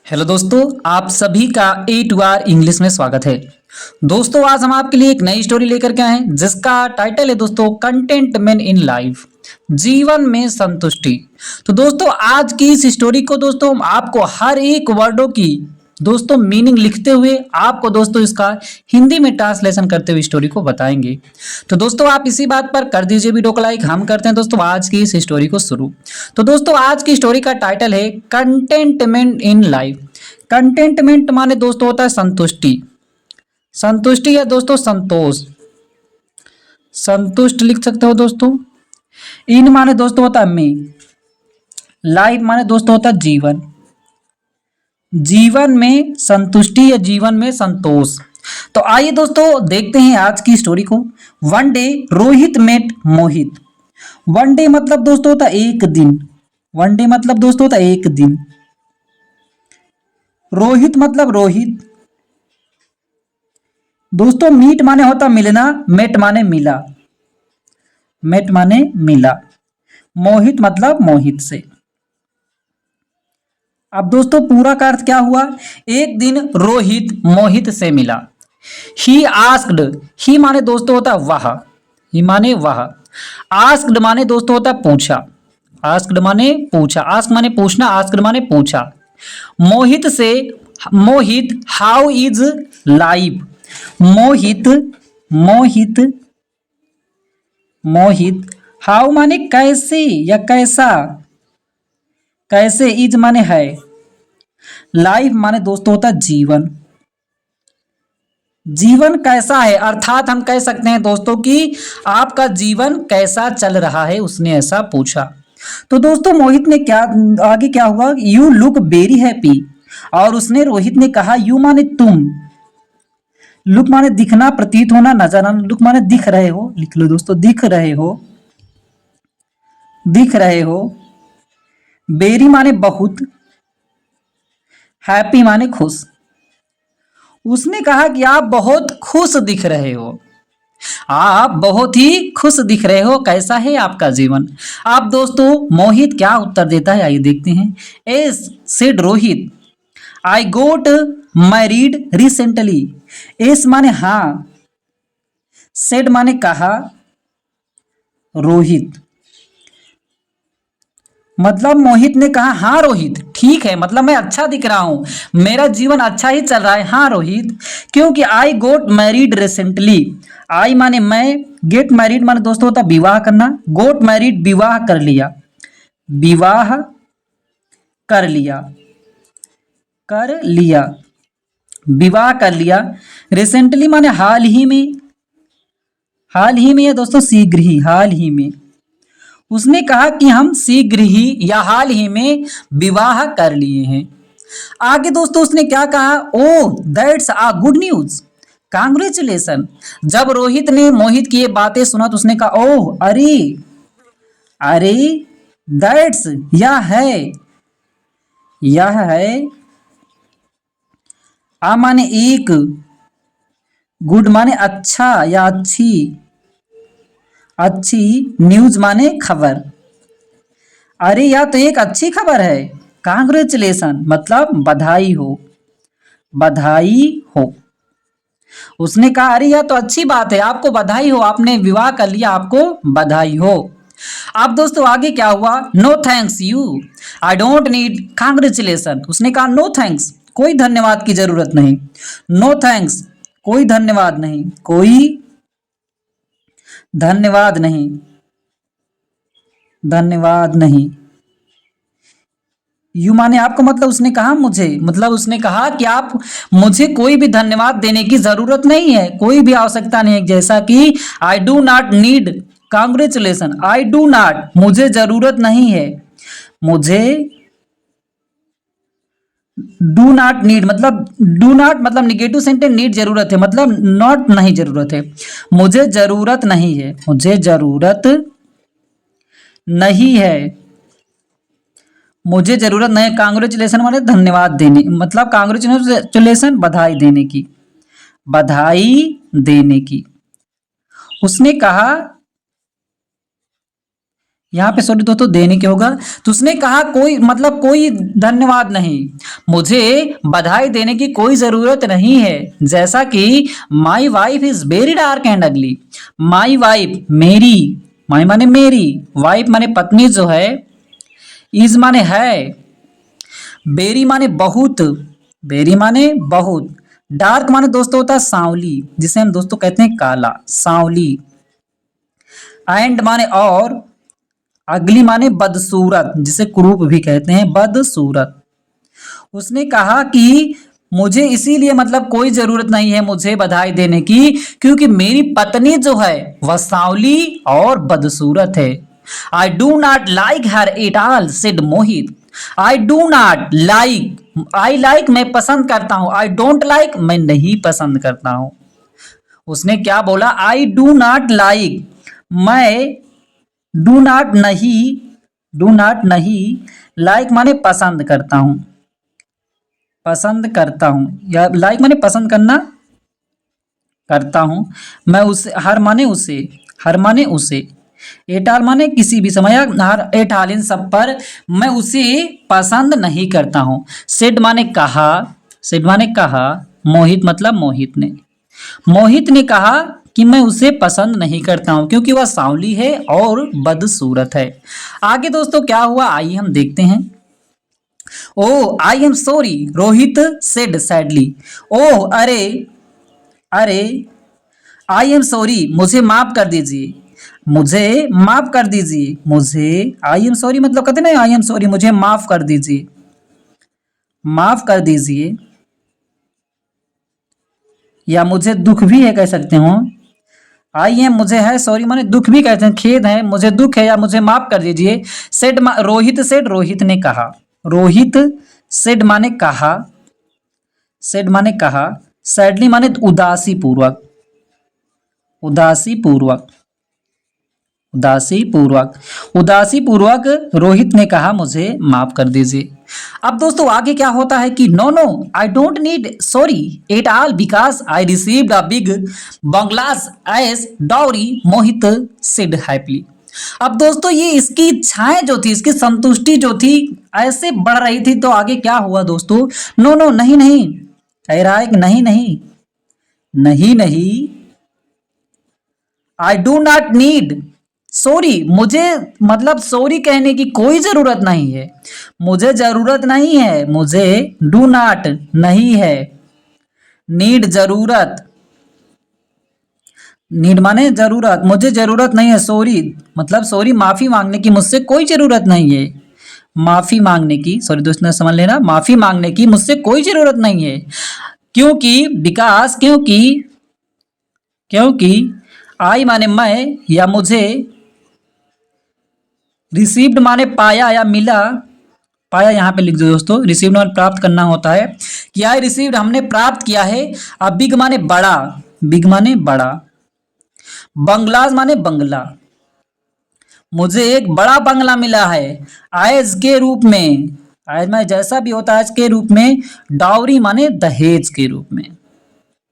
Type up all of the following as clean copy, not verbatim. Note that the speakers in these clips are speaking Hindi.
हेलो दोस्तों, आप सभी का ए टू आर इंग्लिश में स्वागत है। दोस्तों, आज हम आपके लिए एक नई स्टोरी लेकर के आए हैं जिसका टाइटल है दोस्तों कंटेंटमेंट इन लाइफ, जीवन में संतुष्टि। तो दोस्तों, आज की इस स्टोरी को दोस्तों हम आपको हर एक वर्डों की दोस्तों मीनिंग लिखते हुए आपको दोस्तों इसका हिंदी में ट्रांसलेशन करते हुए स्टोरी को बताएंगे। तो दोस्तों, आप इसी बात पर कर दीजिए वीडियो को लाइक। हम करते हैं दोस्तों आज की इस स्टोरी को शुरू। तो दोस्तों, आज की स्टोरी का टाइटल है कंटेंटमेंट इन लाइफ। कंटेंटमेंट माने दोस्तों होता है संतुष्टि। संतुष्टि या दोस्तों संतोष, संतुष्ट लिख सकते हो दोस्तों। इन माने दोस्तों होता है में। लाइफ माने दोस्तों होता है जीवन। जीवन में संतुष्टि या जीवन में संतोष। तो आइए दोस्तों देखते हैं आज की स्टोरी को। वन डे रोहित मेट मोहित। वन डे मतलब दोस्तों होता है एक दिन। वन डे मतलब दोस्तों होता है एक दिन। रोहित मतलब रोहित। दोस्तों मीट माने होता मिलना, मेट माने मिला। मेट माने मिला। मोहित मतलब मोहित से। अब दोस्तों पूरा का अर्थ क्या हुआ? एक दिन रोहित मोहित से मिला। ही आस्क्ड, ही माने दोस्तों होता वह। ही माने वह। आस्क्ड माने दोस्तों होता पूछा। आस्क्ड माने पूछा। आस्क माने पूछना, आस्क्ड माने पूछा। मोहित से, Mohit how is life. Mohit, Mohit, Mohit how माने कैसे या कैसा। कैसे, इज माने है। लाइफ माने दोस्तों होता जीवन। जीवन कैसा है, अर्थात हम कह सकते हैं दोस्तों कि आपका जीवन कैसा चल रहा है, उसने ऐसा पूछा। तो दोस्तों मोहित ने क्या, आगे क्या हुआ? You look very happy. और उसने, रोहित ने कहा यू माने तुम। लुक माने दिखना, प्रतीत होना, नजर आना। लुक माने दिख रहे हो, लिख लो दोस्तों, दिख रहे हो, दिख रहे हो। वेरी माने बहुत। हैप्पी माने खुश। उसने कहा कि आप बहुत खुश दिख रहे हो। आप बहुत ही खुश दिख रहे हो। कैसा है आपका जीवन? आप दोस्तों मोहित क्या उत्तर देता है, आइए देखते हैं। एस सेड रोहित, आई गोट मैरिड रिसेंटली। एस माने हाँ, सेड माने कहा, रोहित मतलब मोहित ने कहा हाँ रोहित ठीक है, मतलब मैं अच्छा दिख रहा हूं, मेरा जीवन अच्छा ही चल रहा है। हाँ रोहित, क्योंकि आई गोट मैरिड रिसेंटली। आई माने मैं, गेट मैरिड माने दोस्तों होता विवाह करना। गोट मैरिड विवाह कर लिया, विवाह कर लिया, कर लिया, विवाह कर लिया। रिसेंटली माने हाल ही में। हाल ही में या दोस्तों शीघ्र ही, हाल ही में। उसने कहा कि हम शीघ्र ही या हाल ही में विवाह कर लिए हैं। आगे दोस्तों उसने क्या कहा? Oh that's a good news, congratulation. जब रोहित ने मोहित की ये बातें सुना तो उसने कहा ओह, अरे, अरे, दैट्स यह है, यह है। आ माने एक, गुड माने अच्छा या अच्छी, अच्छी, न्यूज माने खबर। अरे यह तो एक अच्छी खबर है। कांग्रेचुलेशन मतलब बधाई हो, बधाई हो। उसने कहा अरे यह तो अच्छी बात है, आपको बधाई हो, आपने विवाह कर लिया, आपको बधाई हो। अब दोस्तों आगे क्या हुआ? No thanks you, I don't need congratulation. उसने कहा नो थैंक्स, कोई धन्यवाद की जरूरत नहीं। नो थैंक्स, कोई धन्यवाद नहीं, कोई धन्यवाद नहीं, धन्यवाद नहीं। यू माने आपको, मतलब उसने कहा मुझे, मतलब उसने कहा कि आप, मुझे कोई भी धन्यवाद देने की जरूरत नहीं है, कोई भी आवश्यकता नहीं है। जैसा कि I do not need congratulation, I do not, मुझे जरूरत नहीं है। मुझे, डू नॉट नीड मतलब, डू नॉट मतलब निगेटिव सेंटेंस, नीड जरूरत है, मतलब नॉट नहीं जरूरत है। मुझे जरूरत नहीं है, मुझे जरूरत नहीं है, मुझे जरूरत नहीं। कांग्रेचुलेशन माने धन्यवाद देने, मतलब कांग्रेचुलेशन बधाई देने की, बधाई देने की। उसने कहा यहाँ पे सॉरी दोस्तों देने के होगा। तो उसने कहा कोई मतलब कोई धन्यवाद नहीं, मुझे बधाई देने की कोई जरूरत नहीं है। जैसा कि my wife is very dark and ugly. My wife मेरी, माई माने मेरी, वाइफ माने पत्नी जो है, इज माने है, बेरी माने बहुत, बेरी माने बहुत, डार्क माने दोस्तों होता है सांवली, जिसे हम दोस्तों कहते हैं काला, सांवली, एंड माने और, अगली माने बदसूरत, जिसे क्रूप भी कहते हैं, बदसूरत। उसने कहा कि मुझे इसीलिए मतलब कोई जरूरत नहीं है मुझे बधाई देने की, क्योंकि मेरी पत्नी जो है वह सांवली और बदसूरत है। I do not like her at all said Mohit. I do not like, I like मैं पसंद करता हूं, आई डोंट लाइक मैं नहीं पसंद करता हूं। उसने क्या बोला, आई डू नॉट लाइक, मैं डू नॉट नहीं, डू नॉट नहीं, लाइक माने पसंद करता हूं, पसंद करता हूं, या लाइक माने पसंद करना, करता हूं। मैं उसे, हर माने उसे, हर माने उसे, एटाल माने किसी भी समय, हर एटाल इन सब पर, मैं उसे पसंद नहीं करता हूं। सेड माने कहा, सेड माने कहा, मोहित मतलब मोहित ने, मोहित ने कहा कि मैं उसे पसंद नहीं करता हूं क्योंकि वह सांवली है और बदसूरत है। आगे दोस्तों क्या हुआ आइए हम देखते हैं। Oh I am sorry Rohit said sadly. Oh अरे, अरे, आई एम सॉरी मुझे माफ कर दीजिए, मुझे माफ कर दीजिए, मुझे, आई एम सॉरी मतलब कहते ना आई एम सॉरी मुझे माफ कर दीजिए, माफ कर दीजिए, या मुझे दुख भी है कह सकते हो। आई एम मुझे है, सॉरी माने दुख भी कहते हैं, खेद है, मुझे दुख है या मुझे माफ कर दीजिए। सेड रोहित सेड रोहित ने कहा, रोहित सेड माने कहा, सेड माने कहा, सैडली माने उदासी पूर्वक, उदासी पूर्वक, उदासी पूर्वक, उदासी पूर्वक रोहित ने कहा मुझे माफ कर दीजिए। अब दोस्तों आगे क्या होता है कि no no I don't need sorry at all because I received a big bungalows as dowry, Mohit said happily. अब दोस्तों ये इसकी इच्छाएं जो थी, इसकी संतुष्टि जो थी ऐसे बढ़ रही थी, तो आगे क्या हुआ दोस्तों, नो नो नहीं नहीं, कह रहा है कि नहीं नहीं, नहीं नहीं, I do not need sorry, मुझे मतलब सॉरी कहने की कोई जरूरत नहीं है, मुझे जरूरत नहीं है, मुझे डू नॉट नहीं है, नीड जरूरत, नीड माने जरूरत, मुझे जरूरत नहीं है, सॉरी मतलब सॉरी माफी मांगने की मुझसे कोई जरूरत नहीं है, माफी मांगने की, सॉरी दोस्तों समझ लेना, माफी मांगने की मुझसे कोई जरूरत नहीं है, क्योंकि विकास, क्योंकि, क्योंकि आई माने मैं या मुझे, रिसीव्ड माने पाया या मिला, पाया यहाँ पे लिख दो दोस्तों, रिसीव्ड माने प्राप्त करना होता है, कि आई रिसीव्ड हमने प्राप्त किया है। अब बिग माने बड़ा, बिग माने बड़ा, बंगलाज माने बंगला, मुझे एक बड़ा बंगला मिला है, आयज के रूप में, आयज में जैसा भी होता है आज के रूप में, डाउरी माने दहेज के रूप में,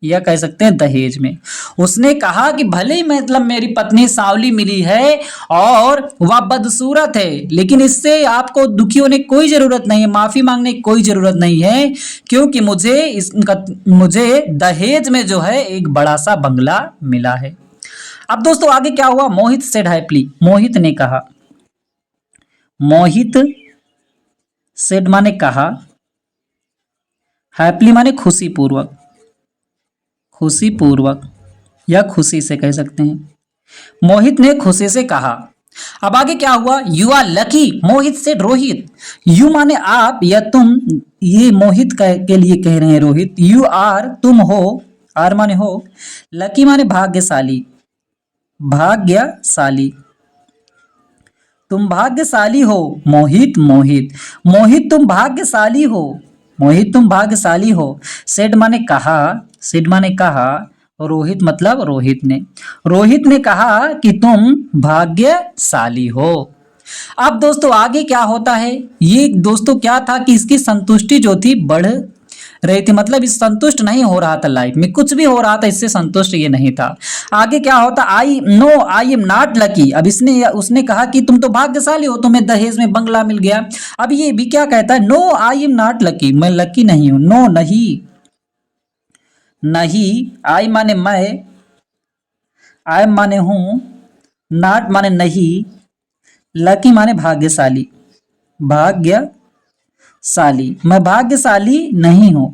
या कह सकते हैं दहेज में। उसने कहा कि भले ही मतलब मेरी पत्नी सांवली मिली है और वह बदसूरत है, लेकिन इससे आपको दुखी होने की कोई जरूरत नहीं है, माफी मांगने की कोई जरूरत नहीं है, क्योंकि मुझे दहेज में जो है एक बड़ा सा बंगला मिला है। अब दोस्तों आगे क्या हुआ, मोहित सेड हैप्पीली, मोहित ने कहा, मोहित सेड माने कहा, हैप्पीली माने खुशी पूर्वक, खुशी पूर्वक या खुशी से कह सकते हैं। मोहित ने खुशी से कहा। अब आगे क्या हुआ, यू आर लकी मोहित से रोहित, यू माने आप या तुम, ये मोहित के लिए कह रहे हैं रोहित, यू आर तुम हो, आर माने हो, लकी माने भाग्यशाली, भाग्यशाली, तुम भाग्यशाली हो मोहित, मोहित, मोहित तुम भाग्यशाली हो, मोहित तुम भाग्यशाली हो। सेड माने कहा, सेड माने कहा, रोहित मतलब रोहित ने, रोहित ने कहा कि तुम भाग्यशाली हो। अब दोस्तों आगे क्या होता है, ये दोस्तों क्या था कि इसकी संतुष्टि जो थी बढ़ रही थी, मतलब इस संतुष्ट नहीं हो रहा था, लाइफ में कुछ भी हो रहा था इससे संतुष्ट ये नहीं था। आगे क्या होता, I know I am not lucky. अब उसने कहा कि तुम तो भाग्यशाली हो, तुम्हें दहेज में बंगला मिल गया। अब ये भी क्या कहता है, no I am not lucky, मैं लकी नहीं हूं। नो नहीं, नहीं, आई माने मैं, आई माने हूं, नॉट माने नहीं, लकी माने भाग्यशाली, भाग्यशाली, मैं भाग्यशाली नहीं हूं।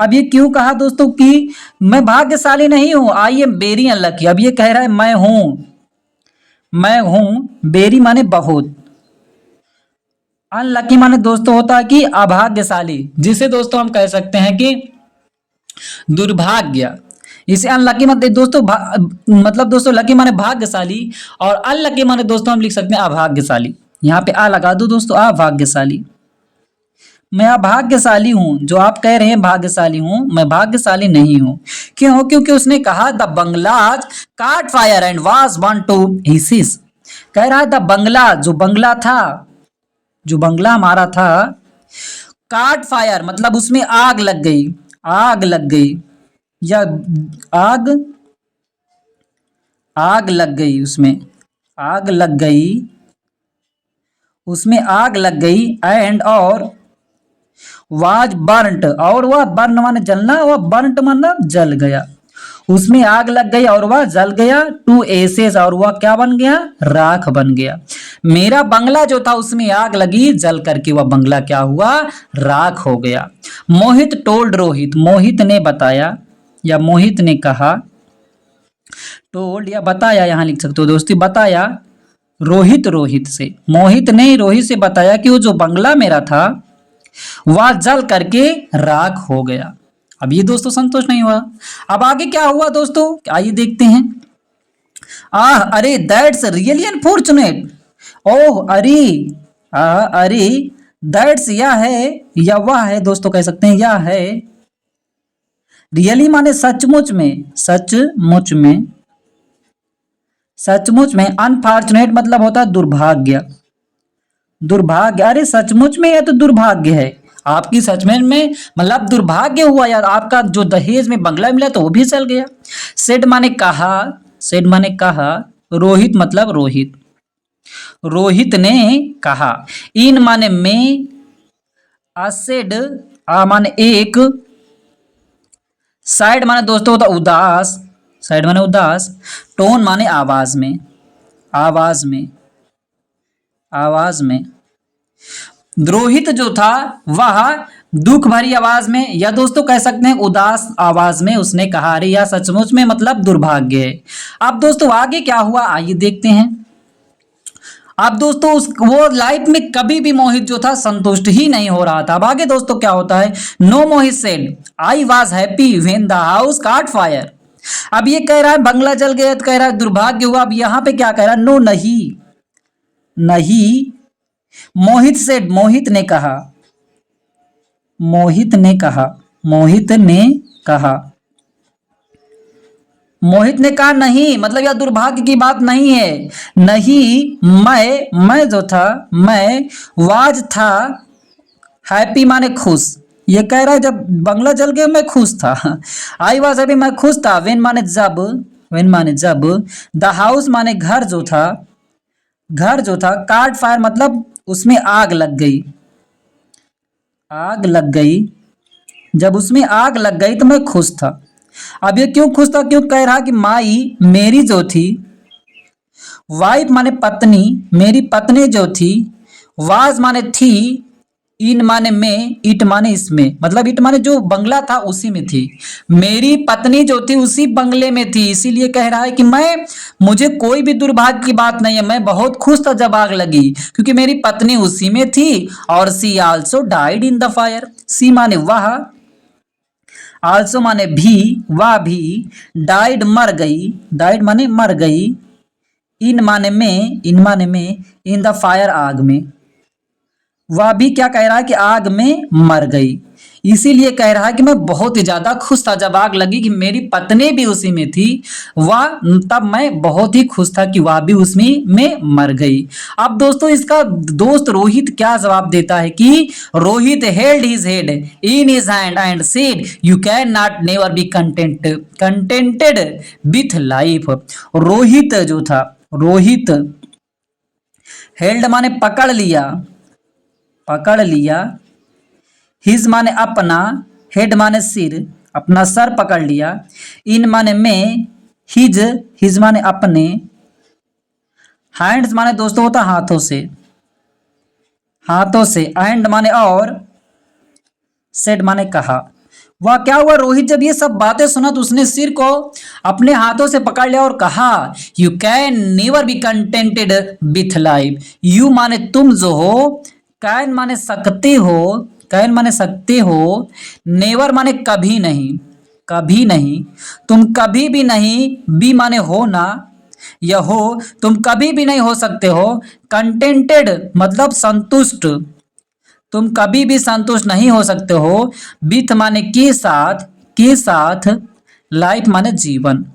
अब ये क्यों कहा दोस्तों कि मैं भाग्यशाली नहीं हूं, आई एम वेरी अनलकी। अब ये कह रहा है मैं हूं वेरी माने बहुत, अनलकी माने दोस्तों होता है कि अभाग्यशाली, जिसे दोस्तों हम कह सकते हैं कि दुर्भाग्य। इसे अनलकी मतलब दोस्तों मतलब दोस्तों लकी माने भाग्यशाली, और अनलकी माने दोस्तों हम लिख सकते हैं अभाग्यशाली। यहाँ पे आ लगा दो दोस्तों, अभाग्यशाली। मैं अभाग्यशाली हूं, जो आप कह रहे हैं भाग्यशाली हूं, मैं भाग्यशाली नहीं हूं। क्यों? क्योंकि उसने कहा the bungalows caught fire and was वन टू हिसिस। कह रहा है द बंगला, जो बंगला था, जो बंगला हमारा था, काट फायर मतलब उसमें आग लग गई, आग लग गई, या आग आग लग गई, उसमें आग लग गई, उसमें आग लग गई, एंड और वाज बर्न्ट, और वह बर्न माने जलना, वह बर्न्ट मतलब जल गया, उसमें आग लग गई और वह जल गया, टू एसेस, और वह क्या बन गया, राख बन गया। मेरा बंगला जो था उसमें आग लगी, जल करके वह बंगला क्या हुआ, राख हो गया। मोहित टोल्ड रोहित, मोहित ने बताया या मोहित ने कहा, टोल्ड या बताया यहां लिख सकते हो दोस्तों, बताया रोहित से, मोहित ने रोहित से बताया कि वो जो बंगला मेरा था वह जल करके राख हो गया। अब ये दोस्तों संतोष नहीं हुआ। अब आगे क्या हुआ दोस्तों, आइए देखते हैं। अरे दैट्स रियली अनफॉर्चुनेट, ओह अरे, अरे दैट्स यह है, या वह है दोस्तों कह सकते हैं, यह है, रियली माने सचमुच में, सचमुच में, सचमुच में, अनफॉर्चुनेट मतलब होता है दुर्भाग्य, दुर्भाग्य, अरे सचमुच में यह तो दुर्भाग्य है, आपकी सच में मतलब दुर्भाग्य हुआ यार, आपका जो दहेज में बंगला मिला तो वो भी चल गया। सेड माने कहा, सेड माने कहा, रोहित मतलब रोहित, रोहित ने कहा, इन माने में, असेड आ माने एक, साइड माने दोस्तों होता उदास, साइड माने उदास, टोन माने आवाज में, आवाज में, आवाज में। रोहित जो था वह दुख भरी आवाज में, या दोस्तों कह सकते हैं उदास आवाज में उसने कहा, अरे या सचमुच में मतलब दुर्भाग्य है। अब दोस्तों आगे क्या हुआ आइए देखते हैं। अब दोस्तों वो लाइफ में कभी भी मोहित जो था संतुष्ट ही नहीं हो रहा था। अब आगे दोस्तों क्या होता है, no Mohit said I was happy when the house caught fire. अब ये कह रहा है बंगला जल गया तो कह रहा है दुर्भाग्य हुआ। अब यहां पे क्या कह रहा है, नो नहीं, नहीं, मोहित सेड मोहित ने कहा, मोहित ने कहा, मोहित ने कहा, मोहित ने कहा नहीं मतलब यह दुर्भाग्य की बात नहीं है, नहीं, मैं जो था, मैं वाज था, हैप्पी माने खुश, ये कह रहा है जब बंगला जल गया मैं खुश था, आई वाज हैप्पी मैं खुश था, वेन माने जब, वेन माने जब, द हाउस माने घर जो था, घर जो था, कार्ड फायर मतलब उसमें आग लग गई, आग लग गई, जब उसमें आग लग गई तो मैं खुश था। अब ये क्यों खुश था, क्यों कह रहा कि माई मेरी जो थी, वाइफ माने पत्नी, मेरी पत्नी जो थी, वाज माने थी, इन माने में, इट माने इसमें, मतलब इट माने जो बंगला था उसी में थी, मेरी पत्नी जो थी उसी बंगले में थी। इसीलिए कह रहा है कि मैं, मुझे कोई भी दुर्भाग्य की बात नहीं है, मैं बहुत खुश था जब आग लगी क्योंकि मेरी पत्नी उसी में थी, और she also died in the fire, she माने वह, आल्सो माने भी, वह भी, डाइड मर गई, डाइड माने मर गई, इन माने में, इन माने में, इन द फायर आग में, वह भी क्या कह रहा है कि आग में मर गई, इसीलिए कह रहा है कि मैं बहुत ही ज्यादा खुश था जब आग लगी कि मेरी पत्नी भी उसी में थी। वह तब मैं बहुत ही खुश था कि वह भी उसमें में मर गई। अब दोस्तों इसका दोस्त रोहित क्या जवाब देता है कि Rohit held his head in his hand and said you can not never be contented with life. Rohit जो था, रोहित हेल्ड माने पकड़ लिया, हिज माने अपना, हेड माने सिर, अपना सर पकड़ लिया, इन माने में, हिज माने अपने, हैंड्स माने दोस्तों होता हाथों से, एंड माने और, सेड माने कहा। वह क्या हुआ, रोहित जब ये सब बातें सुना तो उसने सिर को अपने हाथों से पकड़ लिया और कहा you can never be contented with life. You माने तुम जो हो, कैन माने सकते हो, नेवर माने कभी नहीं, तुम कभी भी नहीं, बी माने हो ना, यह हो तुम कभी भी नहीं हो सकते हो, कंटेंटेड मतलब संतुष्ट, तुम कभी भी संतुष्ट नहीं हो सकते हो, विथ माने के साथ, लाइफ माने जीवन।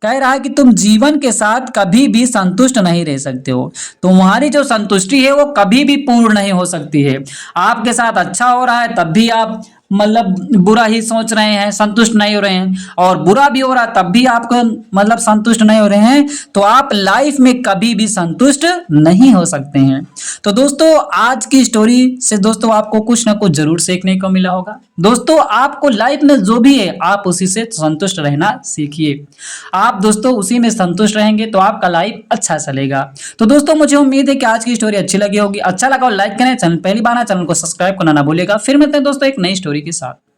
कह रहा है कि तुम जीवन के साथ कभी भी संतुष्ट नहीं रह सकते हो। तुम्हारी जो संतुष्टि है वो कभी भी पूर्ण नहीं हो सकती है। आपके साथ अच्छा हो रहा है तब भी आप मतलब बुरा ही सोच रहे हैं, संतुष्ट नहीं हो रहे हैं, और बुरा भी हो रहा है तब भी आपको मतलब संतुष्ट नहीं हो रहे हैं, तो आप लाइफ में कभी भी संतुष्ट नहीं हो सकते हैं। तो दोस्तों आज की स्टोरी से दोस्तों आपको कुछ ना कुछ जरूर सीखने को मिला होगा। दोस्तों आपको लाइफ में जो भी है आप उसी से संतुष्ट रहना सीखिए। आप दोस्तों उसी में संतुष्ट रहेंगे तो आपका लाइफ अच्छा चलेगा। तो दोस्तों मुझे उम्मीद है कि आज की स्टोरी अच्छी लगी होगी। अच्छा लगा और लाइक करें, चैनल पहली बार चैनल को सब्सक्राइब करना ना भूलिएगा। फिर मिलते हैं दोस्तों एक नई स्टोरी के साथ।